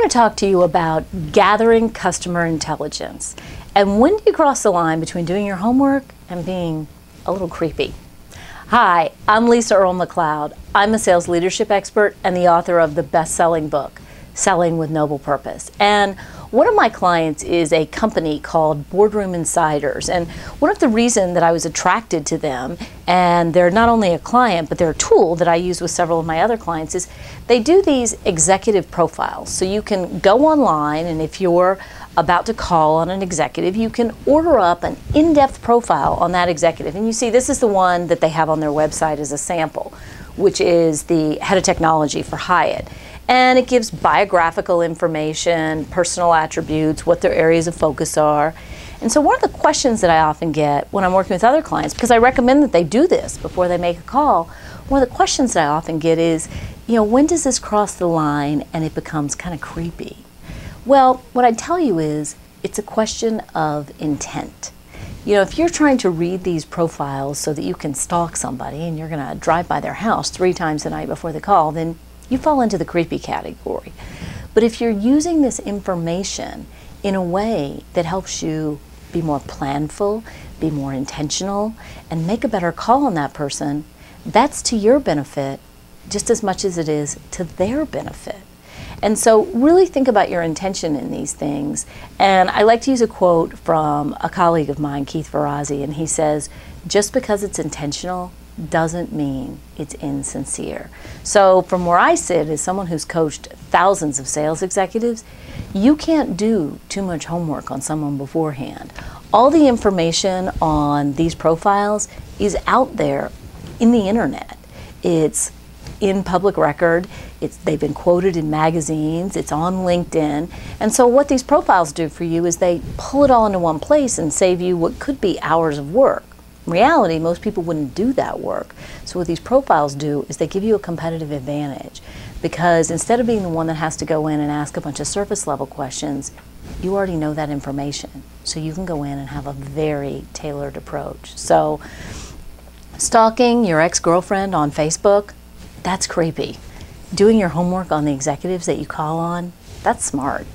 want to talk to you about gathering customer intelligence. And when do you cross the line between doing your homework and being a little creepy? Hi, I'm Lisa Earl McLeod. I'm a sales leadership expert and the author of the best-selling book, Selling with Noble Purpose. And one of my clients is a company called Boardroom Insiders. And one of the reasons that I was attracted to them, and they're not only a client, but they're a tool that I use with several of my other clients, is they do these executive profiles. So you can go online, and if you're about to call on an executive, you can order up an in-depth profile on that executive. And you see, this is the one that they have on their website as a sample, which is the head of technology for Hyatt. And it gives biographical information, personal attributes, what their areas of focus are. And so one of the questions that I often get when I'm working with other clients, because I recommend that they do this before they make a call, one of the questions that I often get is, when does this cross the line and it becomes kind of creepy? Well, what I tell you is, it's a question of intent. If you're trying to read these profiles so that you can stalk somebody and you're going to drive by their house 3 times a night before the call, then you fall into the creepy category. But if you're using this information in a way that helps you be more planful, be more intentional, and make a better call on that person, that's to your benefit just as much as it is to their benefit. And so really think about your intention in these things. And I like to use a quote from a colleague of mine, Keith Ferrazzi, and he says, just because it's intentional doesn't mean it's insincere. So from where I sit as someone who's coached thousands of sales executives, you can't do too much homework on someone beforehand. All the information on these profiles is out there in the internet. It's in public record, they've been quoted in magazines, it's on LinkedIn. And so what these profiles do for you is they pull it all into one place and save you what could be hours of work. In reality, most people wouldn't do that work. So what these profiles do is they give you a competitive advantage, because instead of being the one that has to go in and ask a bunch of surface level questions, you already know that information. So you can go in and have a very tailored approach. So stalking your ex-girlfriend on Facebook, that's creepy. Doing your homework on the executives that you call on, that's smart.